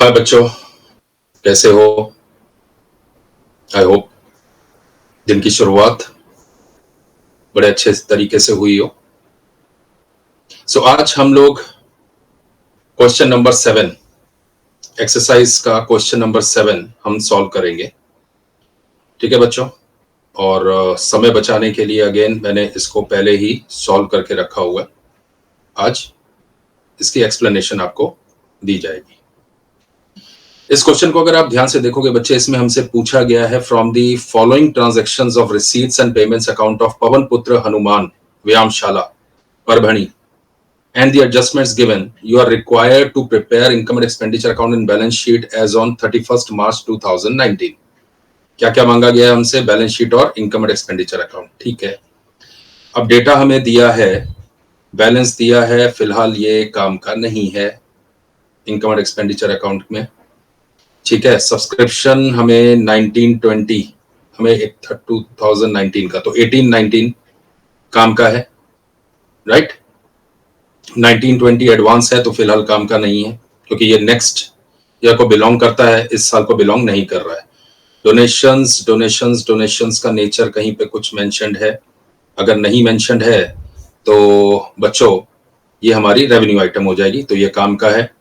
हाय बच्चों, कैसे हो? आई होप दिन की शुरुआत बड़े अच्छे तरीके से हुई हो। आज हम लोग क्वेश्चन नंबर 7, एक्सरसाइज का क्वेश्चन नंबर 7 हम सॉल्व करेंगे। ठीक है बच्चों, और समय बचाने के लिए अगेन मैंने इसको पहले ही सॉल्व करके रखा हुआ है। आज इसकी एक्सप्लेनेशन आपको दी जाएगी। इस क्वेश्चन को अगर आप ध्यान से देखोगे बच्चे, इसमें हमसे पूछा गया है from the following transactions of receipts and payments account of Pavan Putra Hanuman व्यायामशाला Parbhani and the adjustments given, you are required to prepare income and expenditure account and balance sheet as on 31st March 2019। क्या क्या मांगा गया है हमसे? बैलेंस शीट और income and expenditure account. ठीक है, अब डेटा हमें दिया है, बैलेंस दिया है, फिलहाल ये काम का नहीं है इनकम एंड एक्सपेंडिचर अकाउंट में। ठीक है, सब्सक्रिप्शन हमें 1920 हमें 2019 का, तो 1819 काम का है, राइट। 1920 एडवांस है तो फिलहाल काम का नहीं है, क्योंकि ये नेक्स्ट ईयर को बिलोंग करता है, इस साल को बिलोंग नहीं कर रहा है। डोनेशंस का नेचर कहीं पे कुछ मेंशन्ड है? अगर नहीं मेंशन्ड है तो बच्चों ये हमारी रेवेन्यू आइटम हो जाएगी, तो ये काम का है।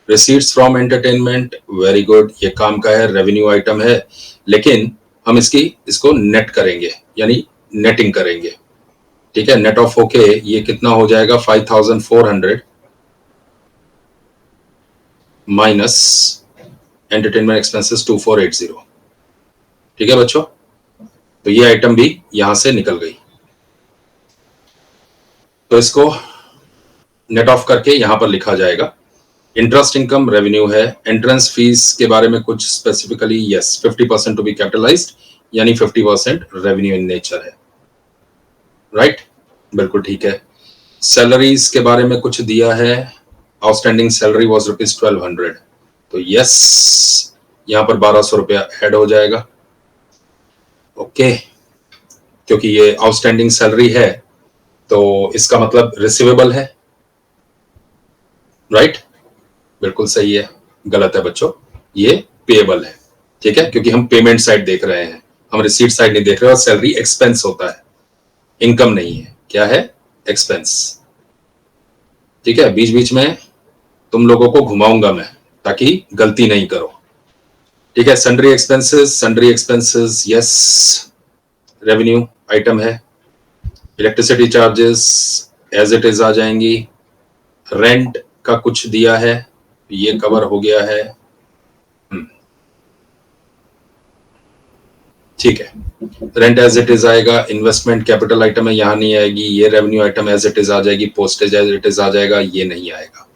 Receipts from entertainment, very good, ये काम का है, रेवेन्यू आइटम है, लेकिन हम इसको नेट करेंगे, यानी नेटिंग करेंगे। ठीक है, नेट ऑफ होके ये कितना हो जाएगा? 5400 माइनस एंटरटेनमेंट एक्सपेंसेस 2480। ठीक है बच्चों, तो ये आइटम भी यहां से निकल गई, तो इसको नेट ऑफ करके यहां पर लिखा जाएगा। इंटरेस्ट इनकम रेवेन्यू है। एंट्रेंस फीस के बारे में कुछ specifically, yes, 50% to be capitalised, यानी 50% रेवेन्यू इन नेचर है, राइट, बिल्कुल ठीक है। सैलरीज के बारे में कुछ दिया है, आउटस्टैंडिंग सैलरी वॉज ₹1200, तो यस, यहां पर 1200 रुपया ऐड हो जाएगा। ओके, क्योंकि ये आउटस्टैंडिंग सैलरी है तो इसका मतलब रिसीवेबल है, राइट, बिल्कुल सही है। गलत है बच्चों, ये पेएबल है। ठीक है, क्योंकि हम पेमेंट साइड देख रहे हैं, हम रिसीट साइड नहीं देख रहे, और सैलरी एक्सपेंस होता है, इनकम नहीं है। क्या है? एक्सपेंस। ठीक है, बीच बीच में तुम लोगों को घुमाऊंगा मैं, ताकि गलती नहीं करो। ठीक है, sundry expenses yes, revenue item है। Electricity charges as it is आ जाएंगी। रेंट का कुछ दिया है, ये कवर हो गया है। ठीक है, रेंट एज इट इज आएगा। इन्वेस्टमेंट कैपिटल आइटम है, यहां नहीं आएगी। ये revenue item as it is आ जाएगी। पोस्टेज एज इट इज आ जाएगा, ये नहीं आएगा।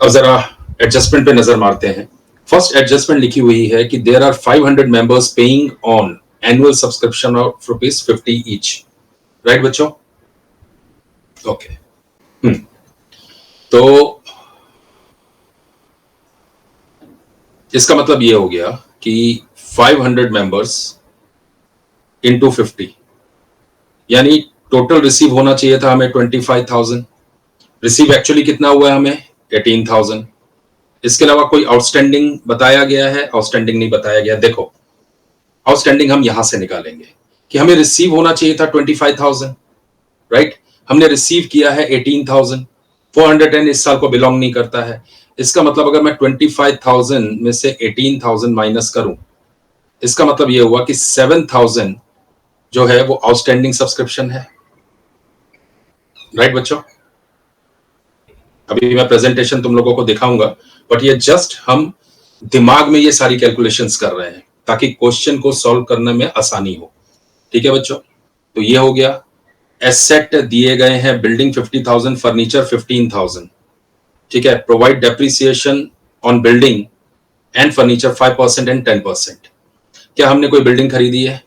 अब जरा एडजस्टमेंट पे नजर मारते हैं। फर्स्ट एडजस्टमेंट लिखी हुई है कि there are 500 members paying on annual subscription of ₹50 each, right बच्चों? ओके, तो इसका मतलब ये हो गया कि 500 मेंबर्स इंटू 50, यानी टोटल रिसीव होना चाहिए था हमें 25,000। रिसीव एक्चुअली कितना हुआ है हमें? 18,000। इसके अलावा कोई आउटस्टैंडिंग बताया गया है? आउटस्टैंडिंग नहीं बताया गया। देखो, आउटस्टैंडिंग हम यहां से निकालेंगे कि हमें रिसीव होना चाहिए था 25,000, राइट। हमने रिसीव किया है 18,000। 410 इस साल को बिलोंग नहीं करता है। इसका मतलब अगर मैं 25,000 में से 18,000 माइनस करूं, इसका मतलब यह हुआ कि 7,000 जो है वो आउटस्टैंडिंग सब्सक्रिप्शन है, राइट बच्चों? अभी मैं प्रेजेंटेशन तुम लोगों को दिखाऊंगा, बट ये जस्ट हम दिमाग में ये सारी कैलकुलेशंस कर रहे हैं ताकि क्वेश्चन को सॉल्व करने में आसानी हो। ठीक है बच्चों, तो ये हो गया। एसेट दिए गए हैं, बिल्डिंग 50,000, फर्नीचर 15,000। ठीक है, provide depreciation on building and furniture 5% and 10%। क्या हमने कोई बिल्डिंग खरीदी है?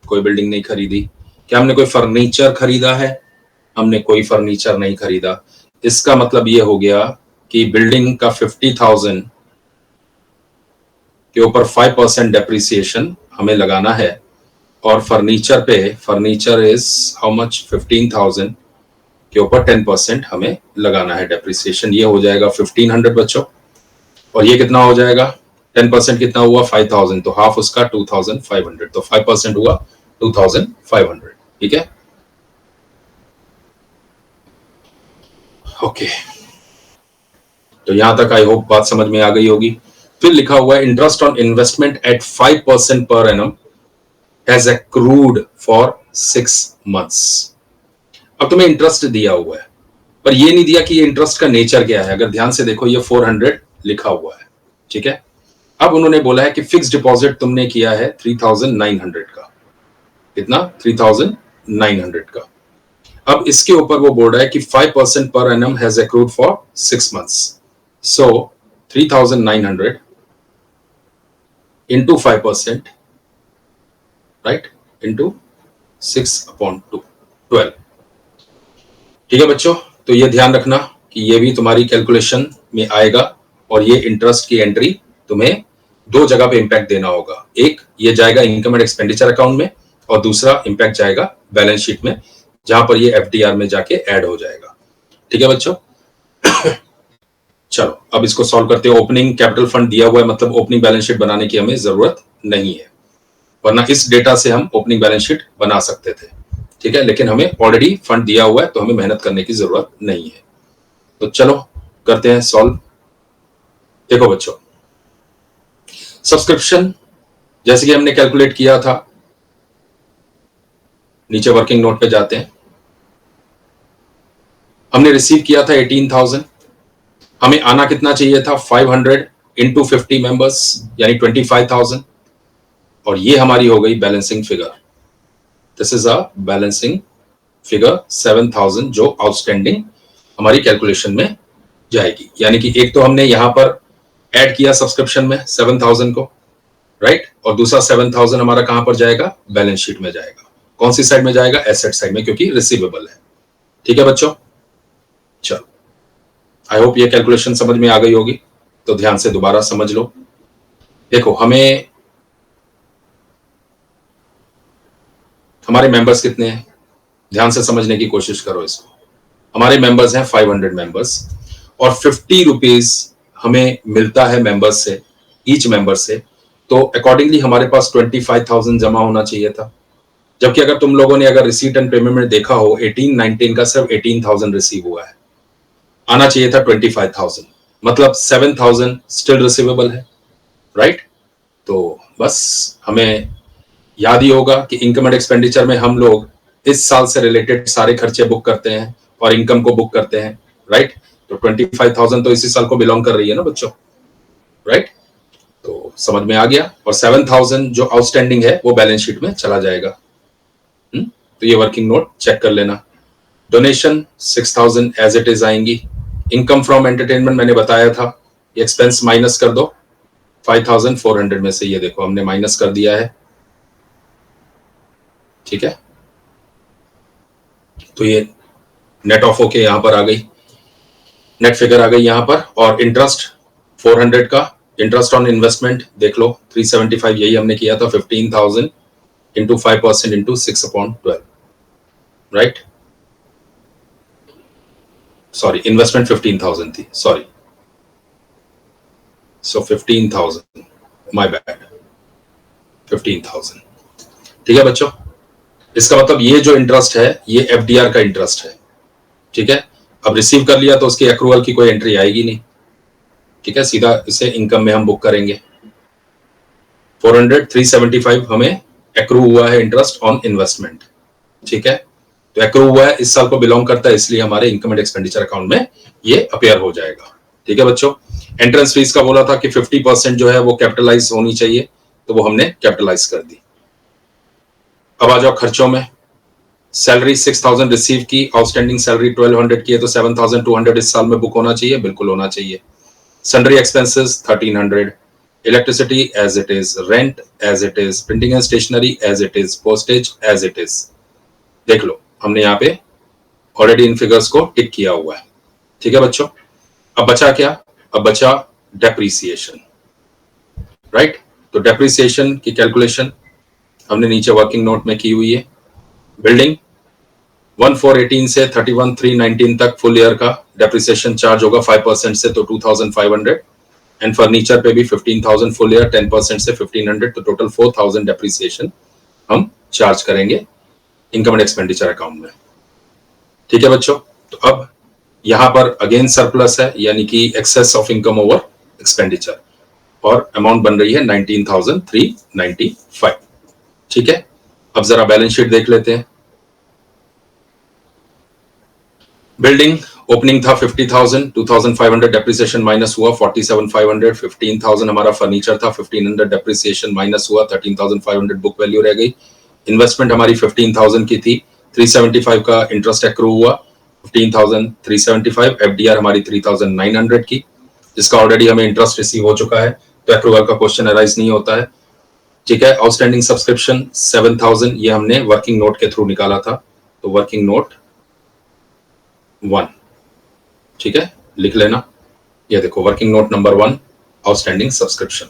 कोई बिल्डिंग नहीं खरीदी। क्या हमने कोई फर्नीचर खरीदा है? हमने कोई फर्नीचर नहीं खरीदा। इसका मतलब ये हो गया कि बिल्डिंग का 50,000 के ऊपर 5% डेप्रिसिएशन हमें लगाना है, और फर्नीचर पे, फर्नीचर इज हाउ मच? 15,000 के ऊपर 10% हमें लगाना है डेप्रिसिएशन। ये हो जाएगा 1,500 बच्चों। और ये कितना हो जाएगा, 10% कितना हुआ 5000, तो हाफ उसका 2500, तो 5% हुआ 2500। ठीक है, ओके, तो यहां तक आई होप बात समझ में आ गई होगी। फिर लिखा हुआ है interest on investment at 5% per annum has accrued for 6 months. अब तुम्हें इंटरेस्ट दिया हुआ है, पर ये नहीं दिया कि ये इंटरेस्ट का नेचर क्या है। अगर ध्यान से देखो ये 400 लिखा हुआ है, ठीक है। अब उन्होंने बोला है कि फिक्स डिपॉजिट तुमने किया है 3900 का, कितना 3900 का। अब इसके ऊपर वो बोल रहा है कि 5% per annum has accrued for 6 months, so 3900 into 5%, right, into 6/2, 12। ठीक है बच्चों, तो ये ध्यान रखना कि ये भी तुम्हारी कैलकुलेशन में आएगा, और ये इंटरेस्ट की एंट्री तुम्हें दो जगह पे इंपैक्ट देना होगा। एक ये जाएगा इनकम एंड एक्सपेंडिचर अकाउंट में, और दूसरा इंपैक्ट जाएगा बैलेंस शीट में, जहां पर ये एफडीआर में जाके ऐड हो जाएगा। ठीक है बच्चों, चलो अब इसको सॉल्व करते हैं। ओपनिंग कैपिटल फंड दिया हुआ है, मतलब ओपनिंग बैलेंस शीट बनाने की हमें जरूरत नहीं है, वरना इस डेटा से हम ओपनिंग बैलेंस शीट बना सकते थे। ठीक है, लेकिन हमें ऑलरेडी फंड दिया हुआ है, तो हमें मेहनत करने की जरूरत नहीं है। तो चलो करते हैं सॉल्व। देखो बच्चों, सब्सक्रिप्शन जैसे कि हमने कैलकुलेट किया था, नीचे वर्किंग नोट पे जाते हैं। हमने रिसीव किया था 18,000, हमें आना कितना चाहिए था 500 इंटू 50 मेंबर्स, यानी 25,000, और ये हमारी हो गई balancing figure. This is a balancing figure 7,000, जो आउटस्टैंडिंग हमारी कैलकुलेशन में जाएगी। यानी कि एक तो हमने यहां पर ऐड किया सब्सक्रिप्शन में 7,000 को, राइट, और दूसरा 7,000 हमारा कहां पर जाएगा, बैलेंस शीट में जाएगा। कौन सी साइड में जाएगा, एसेट साइड में, क्योंकि रिसीवेबल है। ठीक है बच्चों, चलो आई होप ये कैलकुलेशन समझ में आ गई होगी, तो ध्यान से दोबारा समझ लो। देखो, हमारे मेंबर्स कितने हैं, ध्यान से समझने की कोशिश करो इसको। हमारे मेंबर्स हैं 500 मेंबर्स, और 50 रुपीज हमें मिलता है मेंबर्स से, ईच मेंबर से, तो अकॉर्डिंगली हमारे पास 25,000 जमा होना चाहिए था। जबकि अगर तुम लोगों ने अगर रिसीट एंड पेमेंट में देखा हो, 18-19 का सिर्फ 18,000 रिसीव हुआ है, आना चाहिए था 25,000, मतलब 7,000 स्टिल रिसीवेबल है, राइट। तो बस हमें याद ही होगा कि इनकम एंड एक्सपेंडिचर में हम लोग इस साल से रिलेटेड सारे खर्चे बुक करते हैं और इनकम को बुक करते हैं, राइट। तो 25,000 तो इसी साल को बिलोंग कर रही है ना बच्चों, राइट। तो समझ में आ गया, और 7,000 जो आउटस्टैंडिंग है वो बैलेंस शीट में चला जाएगा। तो ये वर्किंग नोट चेक कर लेना। डोनेशन 6,000 एज इट इज आएंगी। इनकम फ्रॉम एंटरटेनमेंट मैंने बताया था, एक्सपेंस माइनस कर दो 5,400 में से, ये देखो हमने माइनस कर दिया है। ठीक है, तो ये नेट ऑफ होके यहां पर आ गई, नेट फिगर आ गई यहां पर। और इंटरेस्ट 400 का, इंटरेस्ट ऑन इन्वेस्टमेंट देख लो 375, यही हमने किया था, 15,000 into 5% into 6/12, right. Sorry, investment 15,000 थी, सॉरी, सो 15,000, माय बैड, 15,000। ठीक है बच्चों, इसका मतलब ये जो इंटरेस्ट है ये एफडीआर का इंटरेस्ट है। ठीक है, अब रिसीव कर लिया तो उसकी एक्रूअल की कोई एंट्री आएगी नहीं। ठीक है, सीधा इसे इनकम में हम बुक करेंगे। 400, 375 हमें एक्रू हुआ है इंटरेस्ट ऑन इन्वेस्टमेंट। ठीक है, तो एक्रू हुआ है, इस साल को बिलोंग करता है, इसलिए हमारे इनकम एंड एक्सपेंडिचर अकाउंट में ये अपेयर हो जाएगा। ठीक है बच्चों, एंट्रेंस फीस का बोला था कि 50% जो है वो कैपिटलाइज होनी चाहिए, तो वो हमने कैपिटलाइज कर दी। अब आ जाओ खर्चों में। सैलरी 6,000 रिसीव की, आउटस्टैंडिंग सैलरी 1,200 की है, तो 7,200 इस साल में बुक होना चाहिए, बिल्कुल होना चाहिए। Sundry expenses 1,300, electricity as it is, rent as it is, printing and stationery as it is, postage as it is. देख लो, हमने यहाँ पे ऑलरेडी इन फिगर्स को टिक किया हुआ है। ठीक है बच्चों, अब बचा क्या, अब बचा डेप्रीसिएशन, राइट। तो डेप्रीसिएशन की कैलकुलेशन हमने नीचे वर्किंग नोट में की हुई है। बिल्डिंग 1,418 से 31,319 तक फुल ईयर का डेप्रिसिएशन चार्ज होगा 5% से, तो 2,500। एंड फर्नीचर पे भी 15,000 फुल ईयर, 10% से 1500, तो टोटल 4,000 डेप्रिसिएशन हम चार्ज करेंगे इनकम एंड एक्सपेंडिचर अकाउंट में। ठीक है बच्चों, तो अब यहां पर अगेन सरप्लस है, यानी कि excess of income over expenditure, और अमाउंट बन रही है 19,395। ठीक है, अब जरा बैलेंस शीट देख लेते हैं। बिल्डिंग ओपनिंग था 50,000, 2,500 डेप्रिसिएशन माइनस हुआ 47,500, 15,000 हमारा फर्नीचर था, 1,500 डेप्रिसिएशन माइनस हुआ 13,500 बुक वैल्यू रह गई। इन्वेस्टमेंट हमारी 15,000 की थी, 375 का इंटरेस्ट एक्रू हुआ, 15,375। एफडीआर हमारी 3,900 की, जिसका ऑलरेडी हमें इंटरेस्ट रिसीव हो चुका है, तो एक्रूवल का क्वेश्चन अराइज नहीं होता है। ठीक है, आउटस्टैंडिंग सब्सक्रिप्शन 7,000, ये हमने वर्किंग नोट के थ्रू निकाला था, तो वर्किंग नोट 1, ठीक है, लिख लेना। ये देखो working note number 1, outstanding subscription.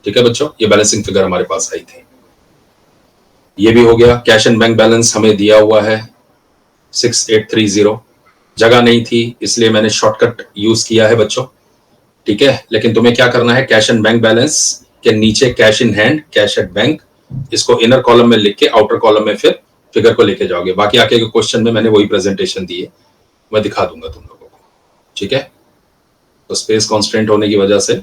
ठीक है बच्चों, ये बैलेंसिंग फिगर हमारे पास आई थी। ये भी हो गया। कैश एंड बैंक बैलेंस हमें दिया हुआ है 6830, जगह नहीं थी इसलिए मैंने शॉर्टकट यूज किया है बच्चों। ठीक है, लेकिन तुम्हें क्या करना है, कैश एंड बैंक बैलेंस के नीचे cash in hand, cash at bank, इसको इनर कॉलम में लिख के आउटर कॉलम में फिर फिगर को लेके जाओगे। बाकी आके के क्वेश्चन में मैंने वही प्रेजेंटेशन दी है, मैं दिखा दूंगा तुम लोगों को। ठीक है, तो स्पेस कॉन्स्टेंट होने की वजह से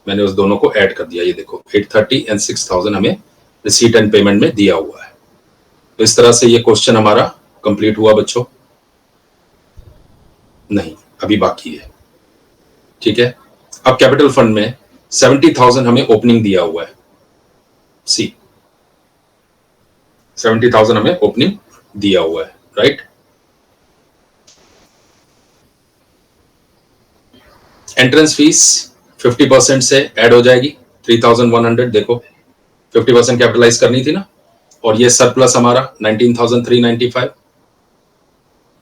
मैंने उस दोनों को ऐड कर दिया। ये देखो 830 एंड 6,000 हमें रिसीट एंड पेमेंट में दिया हुआ है। तो इस तरह से ये क्वेश्चन हमारा कंप्लीट हुआ बच्चों। नहीं, अभी बाकी है। ठीक है, अब कैपिटल फंड में 70,000 हमें ओपनिंग दिया हुआ है। सी 70,000 हमें ओपनिंग दिया हुआ है, राइट। एंट्रेंस फीस 50% से ऐड हो जाएगी 3,100। देखो 50% कैपिटलाइज करनी थी ना, और ये सरप्लस हमारा 19,395,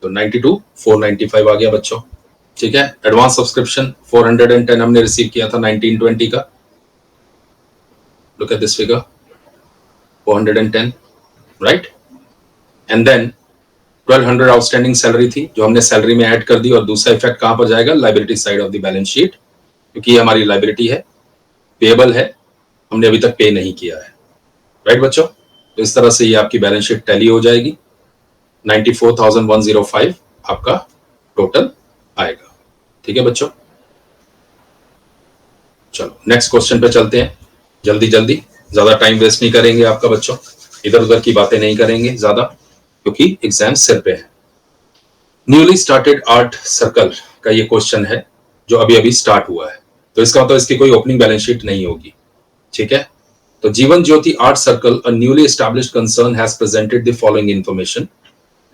तो 92,495 आ गया बच्चों। ठीक है, एडवांस सब्सक्रिप्शन 410 हमने रिसीव किया था 1920 का। Look at this figure 410, right. And then 1,200 outstanding salary थी, जो हमने सैलरी में ऐड कर दी। और दूसरा इफेक्ट कहां पर जाएगा, liability side of the balance sheet, क्योंकि ये हमारी लाइबिलिटी है, पेएबल है, हमने अभी तक पे नहीं किया है, राइट बच्चों। तो इस तरह से ये आपकी बैलेंस शीट टैली हो जाएगी। 94,105 आपका टोटल आएगा। ठीक है बच्चों, चलो नेक्स्ट क्वेश्चन पे चलते हैं जल्दी जल्दी, ज्यादा टाइम वेस्ट नहीं करेंगे आपका बच्चों, इधर उधर की बातें नहीं करेंगे ज्यादा, क्योंकि एग्जाम सिर पे है। न्यूली स्टार्टेड आर्ट सर्कल का ये क्वेश्चन है, जो अभी अभी स्टार्ट हुआ है, तो इसका मतलब इसकी कोई ओपनिंग बैलेंस शीट नहीं होगी। ठीक है, तो Jeevan Jyoti art circle, a newly established concern, has presented the following information.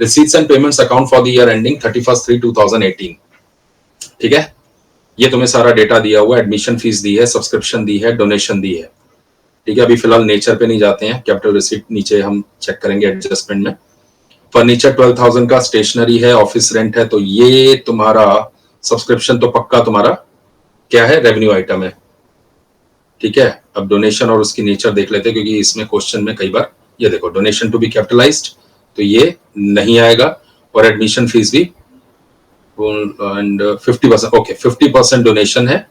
Receipts and payments account for the year ending 31/3/2018। ठीक है, ये तुम्हें सारा डेटा दिया हुआ है, एडमिशन फीस दी है, सब्सक्रिप्शन दी है, डोनेशन दी है। ठीक है, अभी फिलहाल नेचर पे नहीं जाते हैं, कैपिटल रिसीट नीचे हम चेक करेंगे एडजस्टमेंट में। फर्नीचर 12,000 का, स्टेशनरी है, ऑफिस रेंट है, तो ये तुम्हारा सब्सक्रिप्शन तो पक्का तुम्हारा क्या है, रेवेन्यू आइटम है। ठीक है, अब डोनेशन और उसकी नेचर देख लेते हैं, क्योंकि इसमें क्वेश्चन में कई बार ये देखो डोनेशन टू बी कैपिटलाइज्ड, तो ये नहीं आएगा, और एडमिशन फीस भी एंड 50%, ओके 50% डोनेशन है।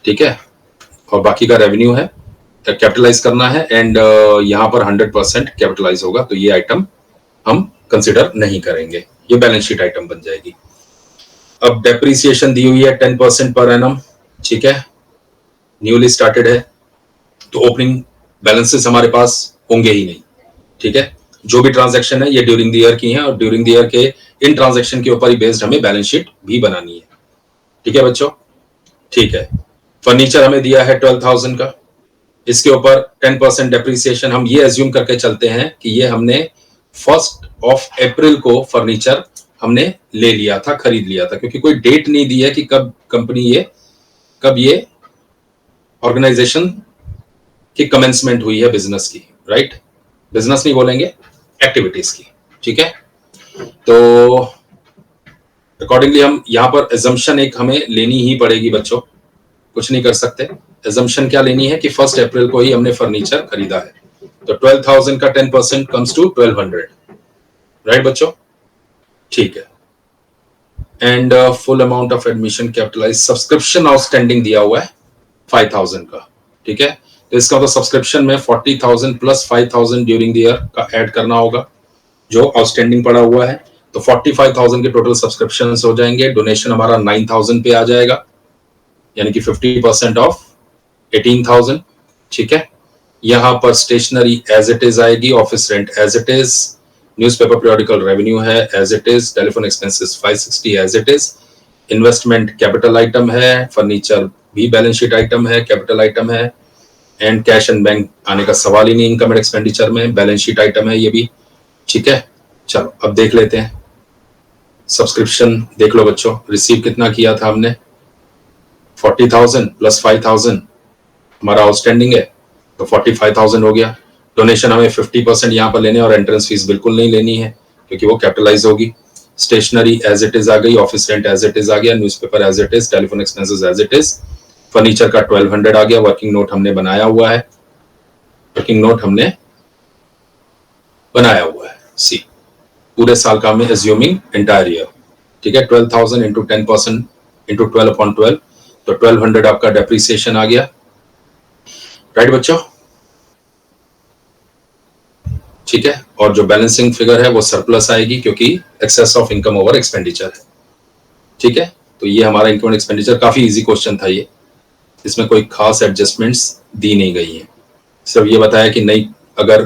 ठीक है, और बाकी का रेवेन्यू है, कैपिटलाइज करना है, एंड यहाँ पर 100% कैपिटलाइज होगा, तो ये आइटम हम कंसिडर नहीं करेंगे, ये बैलेंस शीट आइटम बन जाएगी। अब डेप्रिसिएशन दी हुई है 10% पर एनम। ठीक है, न्यूली स्टार्टेड है, तो ओपनिंग बैलेंसेस हमारे पास होंगे ही नहीं। ठीक है, जो भी ट्रांजैक्शन है ये ड्यूरिंग द ईयर की है, और ड्यूरिंग द ईयर के इन ट्रांजैक्शन के ऊपर ही बेस्ड हमें बैलेंस शीट भी बनानी है। ठीक है बच्चों, ठीक है। फर्नीचर हमें दिया है 12,000 का, इसके ऊपर 10% डेप्रिसिएशन, हम ये एज्यूम करके चलते हैं कि ये हमने 1 अप्रैल को फर्नीचर हमने ले लिया था, खरीद लिया था, क्योंकि कोई डेट नहीं दी है कि कब कंपनी कब ये ऑर्गेनाइजेशन की कमेंसमेंट हुई है बिजनेस की, राइट। बिजनेस नहीं बोलेंगे, एक्टिविटीज की। ठीक है, तो अकॉर्डिंगली हम यहाँ पर एजम्पशन एक हमें लेनी ही पड़ेगी बच्चों, कुछ नहीं कर सकते। एजम्पशन क्या लेनी है कि 1 अप्रैल को ही हमने फर्नीचर खरीदा है, तो 12,000 का 10% कम्स टू 1,200, राइट बच्चों। ठीक है, and full amount of admission capitalise, subscription outstanding दिया हुआ है 5,000 का, ठीक है। तो इसका मतलब सब्सक्रिप्शन में 40,000 प्लस 5,000 ड्यूरिंग द ईयर का ऐड करना होगा जो आउटस्टैंडिंग पड़ा हुआ है। तो 45,000 के टोटल सब्सक्रिप्शन हो जाएंगे। डोनेशन हमारा 9,000 पे आ जाएगा, यानी कि 50% ऑफ 18,000, ठीक है। यहां पर स्टेशनरी एज इट इज आएगी, office rent as it is, newspaper periodical revenue है as it is, telephone expenses 560 as it is, investment capital item है, फर्नीचर भी बैलेंस शीट आइटम है, कैपिटल आइटम है, एंड कैश एंड बैंक आने का सवाल ही नहीं इनकम एंड एक्सपेंडिचर में, बैलेंस शीट आइटम है ये भी, ठीक है। चलो अब देख लेते हैं सब्सक्रिप्शन। देख लो बच्चों, रिसीव कितना किया था हमने, 40,000 प्लस 5,000 हमारा आउटस्टैंडिंग है, तो 45,000 हो गया। डोनेशन हमें 50% यहाँ पर लेने और एंट्रेंस फीस बिल्कुल नहीं लेनी है क्योंकि वो कैपिटलाइज होगी। स्टेशनरी एज इट इज आ गई, office rent as it is आ गया, newspaper as it is, telephone expenses as it is, furniture का 1200 आ गया, वर्किंग नोट हमने बनाया हुआ है, वर्किंग नोट हमने बनाया हुआ है। सी पूरे साल का हमें एज्यूमिंग एंटायर ईयर, ठीक है। 12,000 इंटू 10% इंटू 12/12, तो 1200 आपका डेप्रिसिएशन आ गया, राइट बच्चों, ठीक है। और जो बैलेंसिंग फिगर है वो सरप्लस आएगी क्योंकि excess of income over expenditure है, ठीक है। तो ये हमारा इनकम एक्सपेंडिचर, काफी इजी क्वेश्चन था ये, इसमें कोई खास एडजस्टमेंट्स दी नहीं गई है, सिर्फ ये बताया कि नहीं अगर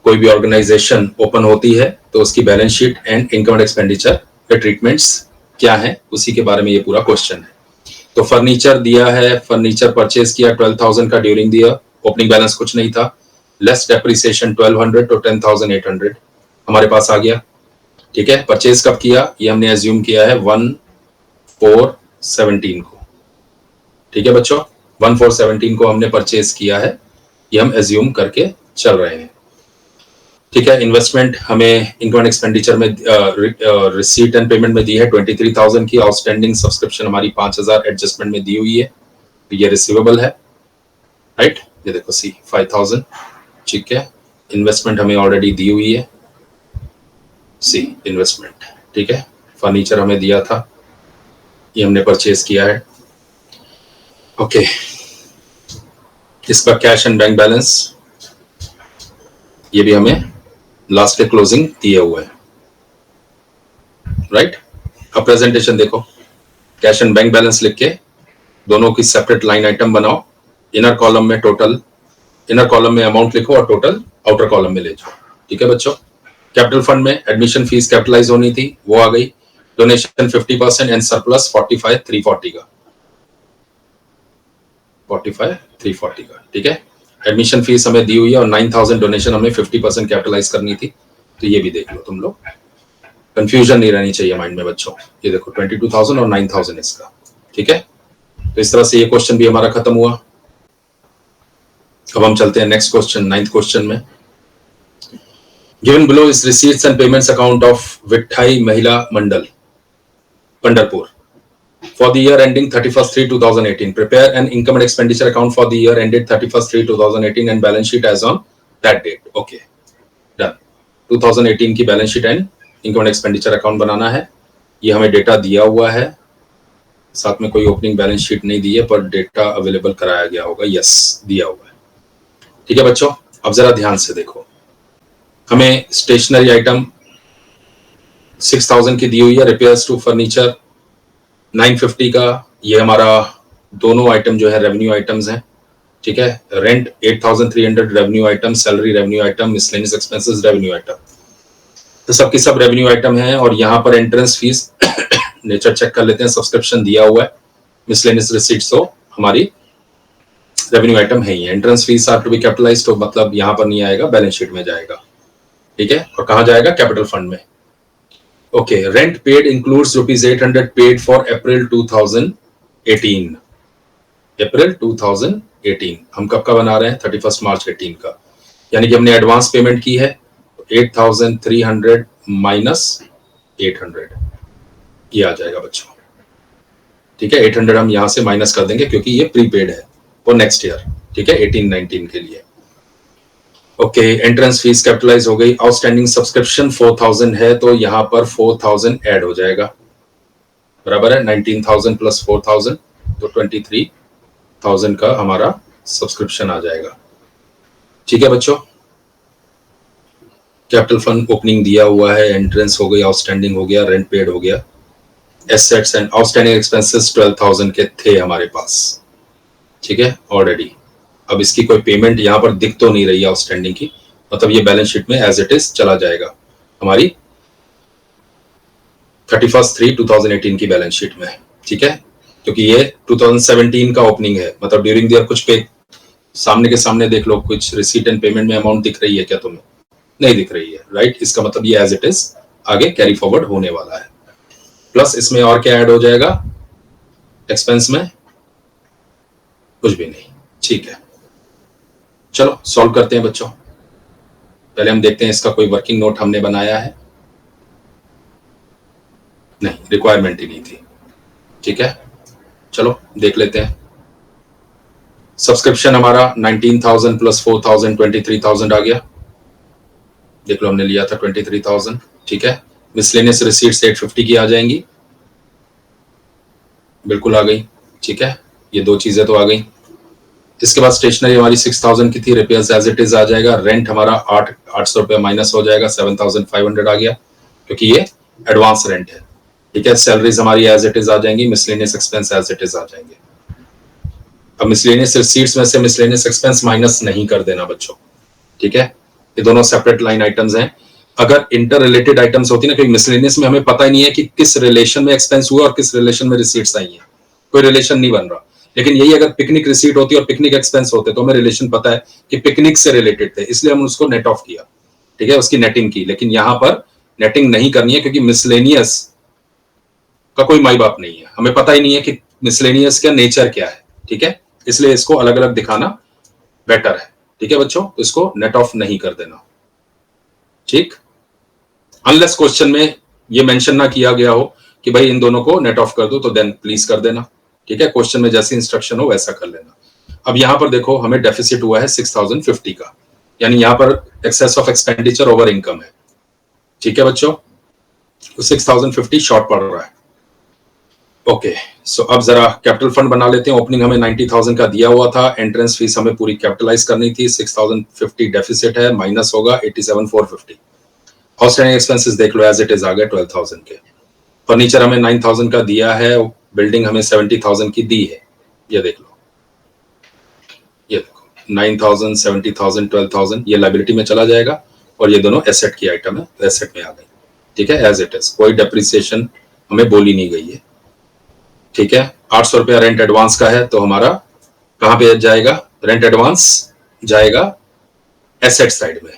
कोई भी ऑर्गेनाइजेशन ओपन होती है तो उसकी balance sheet and income and expenditure के ट्रीटमेंट्स क्या है उसी के बारे में ये पूरा क्वेश्चन है। तो फर्नीचर दिया है, फर्नीचर परचेज किया 12,000 का during the year, opening balance कुछ नहीं था, लेस डेप्रिसिएशन 1200 तो 10,800 हमारे पास आ गया, ठीक है। परचेज कब किया, ये हमने एज्यूम किया है 1/4/17 को, ठीक है बच्चों, 1/4/17 को हमने परचेज किया है, ये हम एज्यूम करके चल रहे हैं, ठीक है। इन्वेस्टमेंट हमें इनकम एक्सपेंडिचर में रिसीट एंड पेमेंट में दी है 23,000 की, आउटस्टैंडिंग सब्सक्रिप्शन हमारी 5,000 एडजस्टमेंट में दी हुई है, तो ये रिसीवेबल है, राइट। ये देखो सी 5,000, ठीक है। इन्वेस्टमेंट हमें ऑलरेडी दी हुई है, सी इन्वेस्टमेंट, ठीक है। फर्नीचर हमें दिया था, ये हमने परचेज किया है, ओके। इसका कैश एंड बैंक बैलेंस ये भी हमें लास्ट के क्लोजिंग दिए हुए हैं, राइट। अब प्रेजेंटेशन देखो, कैश एंड बैंक बैलेंस लिख के दोनों की सेपरेट लाइन आइटम बनाओ, इनर कॉलम में टोटल, इनर कॉलम में अमाउंट लिखो और टोटल आउटर कॉलम में ले जाओ, ठीक है बच्चों। कैपिटल फंड में एडमिशन फीस कैपिटलाइज होनी थी, वो आ गई, डोनेशन 50% एंड सरप्लस 45,340 का, 45,340 का, ठीक है। एडमिशन फीस हमें दी हुई है और 9,000 डोनेशन हमें 50% कैपिटलाइज करनी थी, तो ये भी देख लो तुम लोग, कंफ्यूजन नहीं रहनी चाहिए माइंड में बच्चों। ये देखो 22,000 और 9,000 इसका, ठीक है। तो इस तरह से ये क्वेश्चन भी हमारा खत्म हुआ। अब हम चलते हैं नेक्स्ट क्वेश्चन, 9th क्वेश्चन में। Given below is receipts and payments account of Vithai Mahila Mandal Pandharpur for the year ending 31/3/2018. Prepare an income and expenditure account for the year ended 31/3/2018 and balance sheet as on that date. Okay, done. 2018 की balance sheet and income and expenditure account बनाना है, ये हमें data दिया हुआ है, साथ में कोई ओपनिंग बैलेंस शीट नहीं दी है पर डेटा अवेलेबल कराया गया होगा, यस दिया हुआ है, ठीक है बच्चों। अब जरा ध्यान से देखो, हमें स्टेशनरी आइटम 6,000 की दी हुई है, रिपेयर्स टू फर्नीचर 950 का, ये हमारा दोनों आइटम जो है रेवेन्यू आइटम्स हैं, ठीक है। Rent 8,300 revenue item, salary revenue item, miscellaneous expenses revenue item, तो सबकी सब रेवेन्यू आइटम है। और यहाँ पर एंट्रेंस फीस नेचर चेक कर लेते हैं, सब्सक्रिप्शन दिया हुआ है, मिसलेनियस रिसीट्स तो हमारी रेवेन्यू आइटम है ही, entrance fees are to be capitalized, तो मतलब यहाँ पर नहीं आएगा, बैलेंस शीट में जाएगा, ठीक है। और कहाँ जाएगा, कैपिटल फंड में, okay. Rent paid includes ₹800 paid for April 2018. April 2018 हम कब का बना रहे हैं, 31 मार्च 18 का, यानी कि हमने एडवांस पेमेंट की है 8,300 माइनस 800 ये आ जाएगा बच्चों, ठीक है। 800 हम यहां से माइनस कर देंगे क्योंकि ये प्रीपेड है फॉर नेक्स्ट ईयर, ठीक है, 18-19 के लिए, ओके। एंट्रेंस फीस कैपिटलाइज हो गई, आउटस्टैंडिंग सब्सक्रिप्शन 4,000 है तो यहाँ पर 4,000 ऐड हो जाएगा, बराबर है 19,000 प्लस 4,000 तो 23,000 1000 का हमारा सब्सक्रिप्शन आ जाएगा। ठीक है बच्चों, कैपिटल फंड ओपनिंग दिया हुआ है, एंट्रेंस हो गई, आउटस्टैंडिंग हो गया, रेंट पेड हो गया, एसेट्स एंड आउटस्टैंडिंग एक्सपेंसेस 12,000 के थे हमारे पास। ठीक है ऑलरेडी। अब इसकी कोई पेमेंट यहाँ पर दिख तो नहीं रही है आउटस्टैंडिंग की, मतलब ये बैलेंस शीट में एज इट इज चला जाएगा हमारी 31/3/2018 की बैलेंस शीट में। ठीक है, क्योंकि ये 2017 का ओपनिंग है, मतलब ड्यूरिंग ईयर कुछ पे सामने के सामने देख लो, कुछ रिसीट एंड पेमेंट में अमाउंट दिख रही है क्या तुम्हें? नहीं दिख रही है, राइट। इसका मतलब ये एज इट इज आगे कैरी फॉरवर्ड होने वाला है। प्लस इसमें और क्या ऐड हो जाएगा एक्सपेंस में? कुछ भी नहीं। ठीक है, चलो सॉल्व करते हैं बच्चों। पहले हम देखते हैं इसका कोई वर्किंग नोट हमने बनाया है। नहीं, रिक्वायरमेंट ही नहीं थी। ठीक है, चलो देख लेते हैं। सब्सक्रिप्शन हमारा 19,000 प्लस 4,000 23,000 आ गया। देख लो हमने लिया था 23,000। ठीक है, मिसलेनियस रिसीट्स 850 की आ जाएंगी, बिल्कुल आ गई। ठीक है, ये दो चीजें तो आ गई। इसके बाद स्टेशनरी हमारी 6,000 की थी, रिपेयर्स एज इट इज आ जाएगा। रेंट हमारा 800 रुपये माइनस हो जाएगा, 7,500 आ गया क्योंकि ये एडवांस रेंट है। ठीक है, सैलरीज हमारी एज इट इज आ जाएंगी, miscellaneous expense as it is आ जाएंगे। अब मिसलेनियस रिसीट्स में से मिसलेनियस एक्सपेंस माइनस नहीं कर देना बच्चों। ठीक है, ये दोनों सेपरेट लाइन आइटम्स हैं। अगर इंटर रिलेटेड आइटम्स होती ना, क्योंकि मिसलेनियस में हमें पता ही नहीं है कि किस रिलेशन में एक्सपेंस हुआ और किस रिलेशन में रिसीट्स आई हैं, कोई रिलेशन नहीं बन रहा। लेकिन यही अगर पिकनिक रिसीट होती और पिकनिक एक्सपेंस होते तो हमें रिलेशन पता है कि पिकनिक से रिलेटेड थे, इसलिए हम उसको नेट ऑफ किया। ठीक है, उसकी नेटिंग की। लेकिन यहां पर नेटिंग नहीं करनी है क्योंकि मिसलेनियस का कोई माई बाप नहीं है, हमें पता ही नहीं है कि मिसलेनियस का नेचर क्या है। ठीक है, इसलिए इसको अलग अलग दिखाना बेटर है। ठीक है बच्चों, इसको नेट ऑफ नहीं कर देना। ठीक, अनलेस क्वेश्चन में ये मेंशन ना किया गया हो कि भाई इन दोनों को नेट ऑफ कर दो, तो देन प्लीज कर देना। ठीक है, क्वेश्चन में जैसी इंस्ट्रक्शन हो वैसा कर लेना। अब यहां पर देखो हमें डेफिसिट हुआ है 6,050 का, यानी यहां पर excess of expenditure over income है। ठीक है बच्चों, तो 6,050 शॉर्ट पड़ रहा है। ओके, सो अब जरा कैपिटल फंड बना लेते हैं। ओपनिंग हमें 90,000 का दिया हुआ था, एंट्रेंस फीस हमें पूरी कैपिटलाइज करनी थी। 6,050 डेफिसिट है, माइनस होगा 87,450। आउटस्टैंडिंग एक्सपेंसेस देख लो एज इट इज आ गए 12,000 के। फर्नीचर हमें 9,000 का दिया है, बिल्डिंग हमें 70,000 की दी है। ये देख लो, ये देखो 9,000 70,000 12,000 ये लाइबिलिटी में चला जाएगा और ये दोनों एसेट की आइटम है, एसेट में आ गई। ठीक है, एज इट इज कोई डेप्रिसिएशन हमें बोली नहीं गई है। ठीक है, 800 रुपया रेंट एडवांस का है, तो हमारा कहां पे जाएगा? रेंट एडवांस जाएगा एसेट साइड में।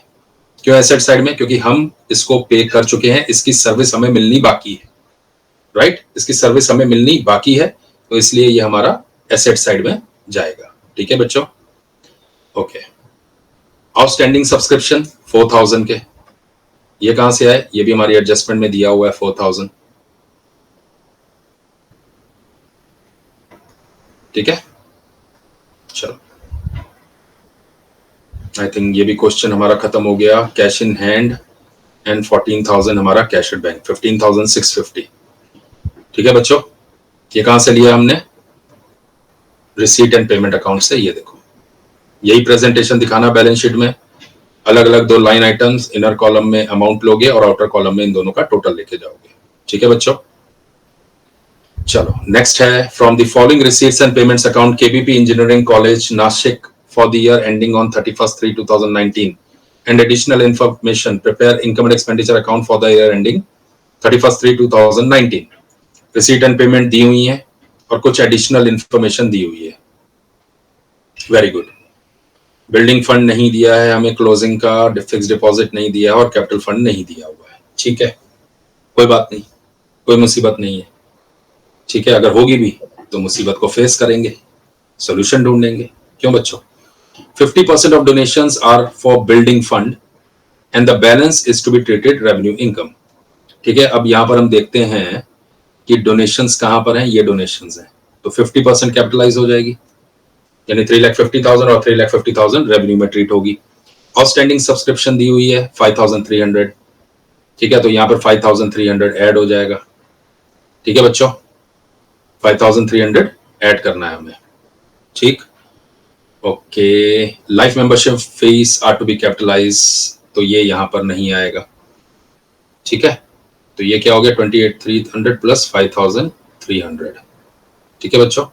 क्यों एसेट साइड में? क्योंकि हम इसको पे कर चुके हैं, इसकी सर्विस हमें मिलनी बाकी है। राइट, इसकी सर्विस हमें मिलनी बाकी है, तो इसलिए ये हमारा एसेट साइड में जाएगा। ठीक है बच्चों, ओके। आउटस्टैंडिंग सब्सक्रिप्शन 4,000 के, ये कहां से आए? ये भी हमारी एडजस्टमेंट में दिया हुआ है 4,000। ठीक है, चलो आई थिंक ये भी क्वेश्चन हमारा खत्म हो गया। कैश इन हैंड एंड 14,000 हमारा कैश एट बैंक, 15,650। ठीक है बच्चों, ये कहां से लिया हमने? रिसीट एंड पेमेंट अकाउंट से। ये देखो, यही प्रेजेंटेशन दिखाना बैलेंस शीट में, अलग अलग दो लाइन आइटम्स, इनर कॉलम में अमाउंट लोगे और आउटर कॉलम में इन दोनों का टोटल लेके जाओगे। ठीक है बच्चों, चलो नेक्स्ट है, from the following receipts and payments account KBP engineering college Nashik for the year ending on 31/3/2019 and additional information, prepare income and expenditure account for the year ending 31/3/2019। Receipt and payment दी हुई है और कुछ additional information दी हुई है। Very good. Building fund नहीं दिया है हमें, क्लोजिंग का फिक्स डिपॉजिट नहीं दिया है और कैपिटल फंड नहीं दिया हुआ है। ठीक है, कोई बात नहीं, कोई मुसीबत नहीं है। ठीक है, अगर होगी भी तो मुसीबत को फेस करेंगे, सोल्यूशन ढूंढेंगे। क्यों बच्चों? 50% of donations are for building fund and the balance is to be treated revenue income। ठीक है, अब यहां पर हम देखते हैं कि डोनेशंस कहां पर हैं। ये डोनेशंस हैं, तो 50% कैपिटलाइज हो जाएगी, यानी 3,50,000 और 3,50,000 रेवेन्यू में ट्रीट होगी। आउटस्टैंडिंग सब्सक्रिप्शन दी हुई है 5,300। ठीक है, तो यहां पर 5,300 ऐड हो जाएगा। ठीक है बच्चों, 5,300 ऐड करना है हमें। ठीक, okay. Life membership fees are to be capitalise, तो ये यहां पर नहीं आएगा, ठीक है। तो ये क्या हो गया 28,300 प्लस 5,300, ठीक है बच्चों,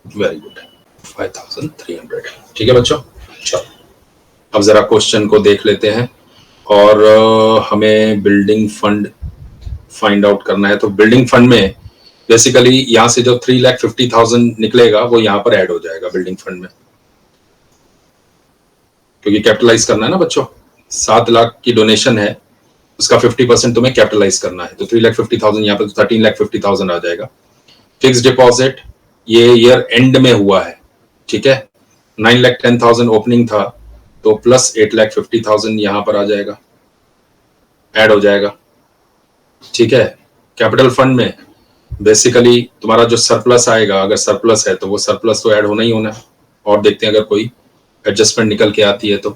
वेरी गुड, 5,300, ठीक है बच्चों। चलो अब जरा क्वेश्चन को देख लेते हैं, और हमें बिल्डिंग फंड फाइंड आउट करना है। तो बिल्डिंग फंड में बेसिकली यहां से जो 3,50,000 निकलेगा वो यहां पर ऐड हो जाएगा बिल्डिंग फंड में, क्योंकि कैपिटलाइज करना है ना बच्चों। 7 लाख की डोनेशन है, उसका 50% तुम्हें कैपिटलाइज करना है, तो 3,50,000 यहाँ पर 13,50,000 आ जाएगा। फिक्स डिपॉजिट ये ईयर एंड में हुआ है, ठीक है। 9,10,000 ओपनिंग था, तो प्लस 8,50,000 यहां पर आ जाएगा, ऐड हो जाएगा, ठीक है। कैपिटल फंड में बेसिकली तुम्हारा जो सरप्लस आएगा, अगर सरप्लस है तो वो सरप्लस तो ऐड होना ही होना है, और देखते हैं अगर कोई एडजस्टमेंट निकल के आती है तो।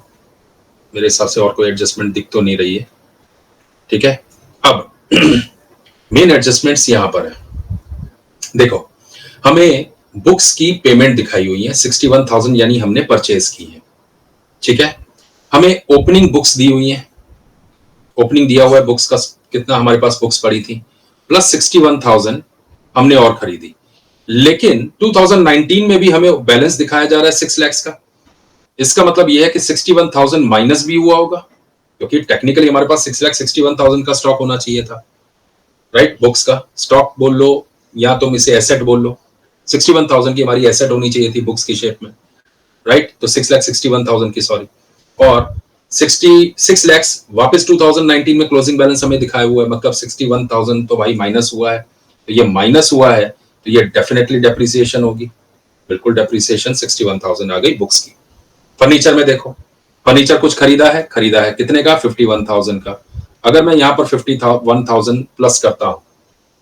मेरे हिसाब से और कोई एडजस्टमेंट दिख तो नहीं रही है, ठीक है। अब मेन एडजस्टमेंट्स यहां पर है, देखो हमें बुक्स की पेमेंट दिखाई हुई है 61,000, यानी हमने परचेज की है, ठीक है। हमें ओपनिंग बुक्स दी हुई है, ओपनिंग दिया हुआ है बुक्स का, कितना हमारे पास बुक्स पड़ी थी, प्लस 61,000 हमने और खरीदी। लेकिन 2019 में भी हमें बैलेंस दिखाया जा रहा है 6 लाख का, इसका मतलब यह है कि 61,000 माइनस भी हुआ होगा, क्योंकि टेक्निकली हमारे पास 6,61,000 का स्टॉक होना चाहिए था, राइट। बुक्स का स्टॉक बोल लो या तुम इसे एसेट बोल लो, 61,000 की हमारी एसेट होनी चाहिए थी बुक्स की शेप में, राइट। तो 6,61,000 की, सॉरी, और 66 लाख वापस 2019 में क्लोजिंग बैलेंस हमें दिखाया हुआ है, मतलब 61,000 तो भाई माइनस हुआ है, तो ये माइनस हुआ है तो ये डेफिनेटली डेप्रिसिएशन होगी, बिल्कुल डेप्रिसिएशन 61,000 आ गई बुक्स की। फर्नीचर में देखो, फर्नीचर कुछ खरीदा है कितने का, 51,000 का। अगर मैं यहाँ पर 51,000 प्लस करता हूं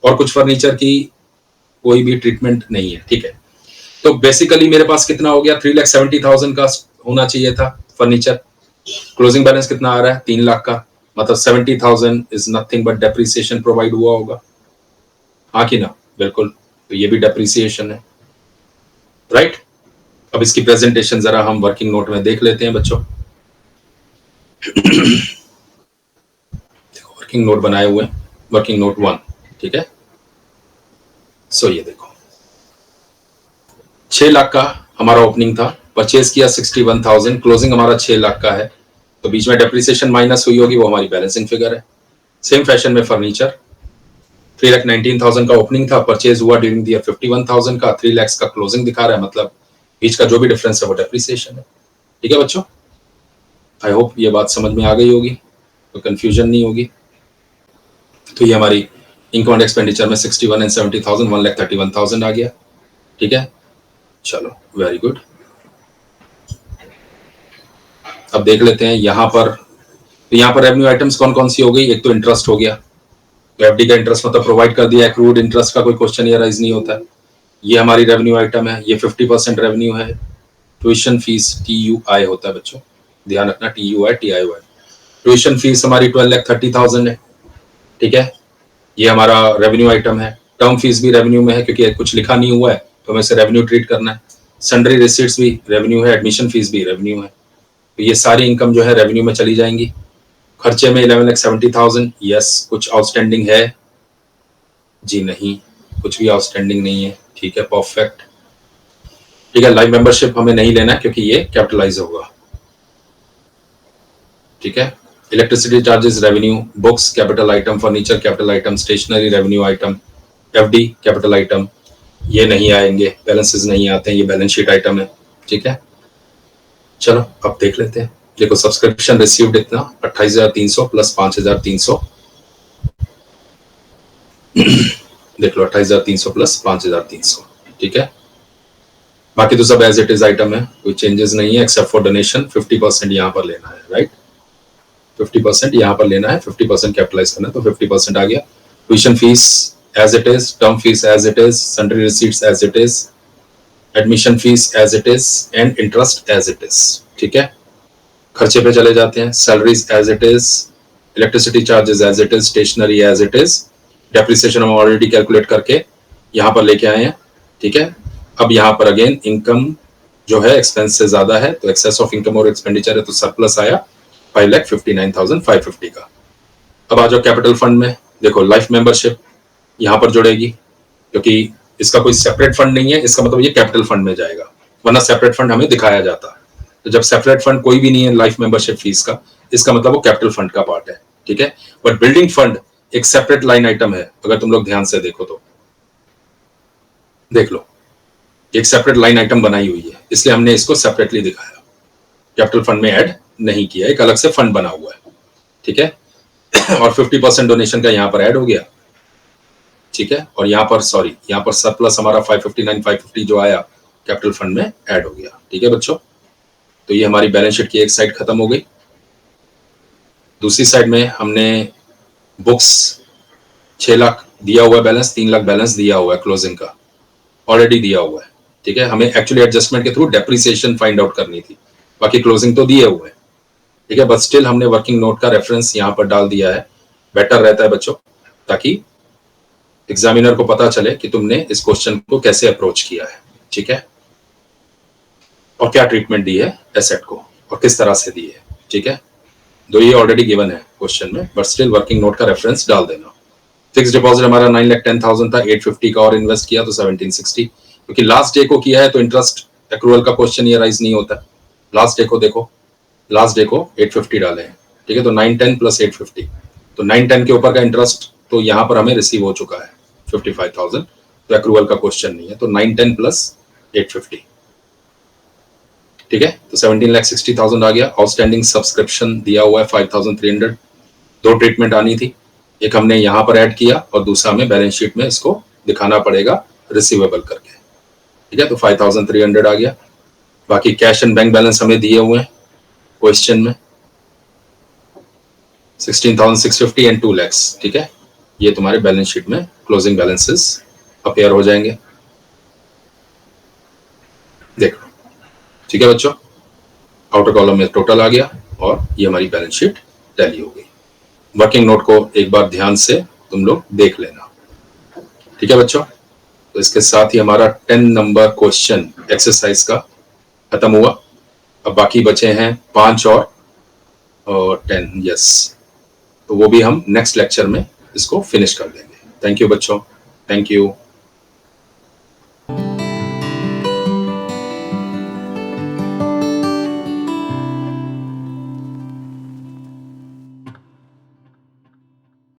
और कुछ फर्नीचर की कोई भी ट्रीटमेंट नहीं है, ठीक है, तो बेसिकली मेरे पास कितना हो गया, 3,70,000 का होना चाहिए था फर्नीचर। क्लोजिंग बैलेंस कितना आ रहा है, 3 लाख का, मतलब 70,000 is nothing but depreciation provide हुआ होगा, हाँ कि ना, बिल्कुल। तो ये भी डेप्रिसिएशन है, राइट। अब इसकी प्रेजेंटेशन जरा हम वर्किंग नोट में देख लेते हैं बच्चों। देखो वर्किंग नोट बनाए हुए, वर्किंग नोट 1, ठीक है। सो ये देखो 6 लाख का हमारा ओपनिंग था, परचेज किया 61,000, क्लोजिंग हमारा 6 लाख का है, तो बीच में डेप्रिसिएशन माइनस हुई होगी, वो हमारी बैलेंसिंग फिगर है। सेम फैशन में फर्नीचर 3,19,000 का ओपनिंग था, परचेज हुआ ड्यूरिंग द ईयर 51,000 का, 3 लाख का क्लोजिंग दिखा रहा है, मतलब बीच का जो भी डिफरेंस है वो डेप्रिसिएशन है, ठीक है बच्चों। आई होप ये बात समझ में आ गई होगी, तो कंफ्यूजन नहीं होगी। तो ये हमारी इनकम एंड एक्सपेंडिचर में 61 एंड 70,000 1,31,000 आ गया, ठीक है। चलो वेरी गुड। अब देख लेते हैं यहाँ पर, तो यहाँ पर रेवेन्यू आइटम्स कौन कौन सी हो गई, एक तो इंटरेस्ट हो गया, तो एफडी का इंटरेस्ट मतलब प्रोवाइड कर दिया, एक्रूड इंटरेस्ट का कोई क्वेश्चन या राइज नहीं होता है, ये हमारी रेवेन्यू आइटम है, ये 50% रेवेन्यू है। ट्यूशन फीस TUI होता है बच्चों, ध्यान रखना, TUI ट्यूशन फीस हमारी 12,30,000 है, ठीक है, ये हमारा रेवेन्यू आइटम है। टर्म फीस भी रेवेन्यू में है, क्योंकि कुछ लिखा नहीं हुआ है तो हमें इसे रेवेन्यू ट्रीट करना है। सन्ड्री रिसीट्स भी रेवेन्यू है, एडमिशन फीस भी रेवेन्यू है, तो ये सारी इनकम जो है रेवेन्यू में चली जाएंगी। खर्चे में 11,70,000, यस। कुछ आउटस्टैंडिंग है जी, नहीं, कुछ भी आउटस्टैंडिंग नहीं है, ठीक है, परफेक्ट, ठीक है। लाइव मेंबरशिप हमें नहीं लेना क्योंकि ये कैपिटलाइज होगा, ठीक है। Electricity charges revenue, books capital item, furniture capital item, stationery revenue item, FD capital item, ये नहीं आएंगे, बैलेंसेस नहीं आते हैं, ये बैलेंस शीट आइटम है, ठीक है। चलो अब देख लेते हैं। देखो सब्सक्रिप्शन रिसीव्ड इतना 28,300 प्लस 5,300, देख लो 28,300 प्लस 5,300, ठीक है। बाकी तो सब एज इट इज आइटम है, कोई चेंजेस नहीं है एक्सेप्ट फॉर डोनेशन। 50% यहाँ पर लेना है, राइट, 50% यहाँ पर लेना है, 50% कैपिटलाइज करना है, तो 50% आ गया। Tuition fees as it is, term fees as it is, sundry receipts as it is, admission fees as it is, and interest as it is, ठीक है। खर्चे पे चले जाते हैं, salaries as it is, electricity charges as it is, stationery as it is, depreciation हम already calculate करके यहाँ पर लेके आए हैं, ठीक है। अब यहाँ पर अगेन इनकम जो है एक्सपेंस से ज्यादा है, तो एक्सेस ऑफ इनकम और एक्सपेंडिचर है, तो सरप्लस आया 5,59,550 का। अब आ जाओ कैपिटल फंड में। देखो लाइफ मेंबरशिप यहाँ पर जुड़ेगी, क्योंकि इसका कोई सेपरेट फंड नहीं है, इसका मतलब ये कैपिटल फंड में जाएगा, वरना सेपरेट फंड हमें दिखाया जाता। तो जब सेपरेट फंड कोई भी नहीं है लाइफ मेंबरशिप फीस का, इसका मतलब वो कैपिटल फंड का पार्ट है, ठीक है। बट बिल्डिंग फंड एक सेपरेट लाइन आइटम है, अगर तुम लोग ध्यान से देखो तो देख लो, एक सेपरेट लाइन आइटम बनाई हुई है, इसलिए हमने इसको सेपरेटली दिखाया, कैपिटल फंड में ऐड नहीं किया, एक अलग से फंड बना हुआ है, ठीक है। और 50% डोनेशन का यहाँ पर ऐड हो गया, ठीक है। और यहाँ पर सॉरी, यहाँ पर सरप्लस हमारा 559,550 जो आया कैपिटल फंड में ऐड हो गया, ठीक है बच्चों। तो ये हमारी बैलेंस शीट की एक साइड खत्म हो गई। दूसरी साइड में हमने बुक्स 6 लाख दिया हुआ है बैलेंस, 3 लाख बैलेंस दिया हुआ है क्लोजिंग का, ऑलरेडी दिया हुआ है, ठीक है। हमें एक्चुअली एडजस्टमेंट के थ्रू डेप्रिसिएशन फाइंड आउट करनी थी, बाकी क्लोजिंग तो दिए हुए हैं, ठीक है। बट स्टिल हमने वर्किंग नोट का रेफरेंस यहाँ पर डाल दिया है, बेटर रहता है बच्चों, ताकि एग्जामिनर को पता चले कि तुमने इस क्वेश्चन को कैसे अप्रोच किया है, ठीक है, और क्या ट्रीटमेंट दी है एसेट को और किस तरह से दी है, ठीक है। दो ये ऑलरेडी गिवन है क्वेश्चन में, बट स्टिल वर्किंग नोट का रेफरेंस डाल देना। फिक्स डिपॉजिट हमारा 9,10,000 था, 850 का और इन्वेस्ट किया तो 1760, क्योंकि लास्ट डे को किया है तो इंटरेस्ट एक्रूअल का क्वेश्चन ये राइज नहीं होता। लास्ट डे को देखो, लास्ट डे को 850 डाले हैं, ठीक है। तो 910 प्लस 850, तो 910 के ऊपर का इंटरेस्ट तो यहाँ पर हमें रिसीव हो चुका है 55,000, तो एक्रूअल का क्वेश्चन नहीं है, तो 910 प्लस 850, ठीक है। तो 17,60,000 आ गया। आउटस्टैंडिंग सब्सक्रिप्शन दिया हुआ है 5,300, दो ट्रीटमेंट आनी थी, एक हमने यहाँ पर ऐड किया और दूसरा हमें बैलेंस शीट में इसको दिखाना पड़ेगा रिसीवेबल करके, ठीक है। तो 5,300 आ गया। बाकी कैश एंड बैंक बैलेंस हमें दिए हुए हैं क्वेश्चन में 16,650 एंड 2 lakhs, ठीक है। ये तुम्हारे बैलेंस शीट में क्लोजिंग बैलेंसेस अपेयर हो जाएंगे, देखो, ठीक है बच्चों। आउटर कॉलम में टोटल आ गया और ये हमारी बैलेंस शीट टैली हो गई। वर्किंग नोट को एक बार ध्यान से तुम लोग देख लेना, ठीक है बच्चों। तो इसके साथ ही हमारा 10 नंबर क्वेश्चन एक्सरसाइज का खत्म हुआ। अब बाकी बचे हैं 5 और 10, यस, तो वो भी हम नेक्स्ट लेक्चर में इसको फिनिश कर देंगे। थैंक यू बच्चों, थैंक यू।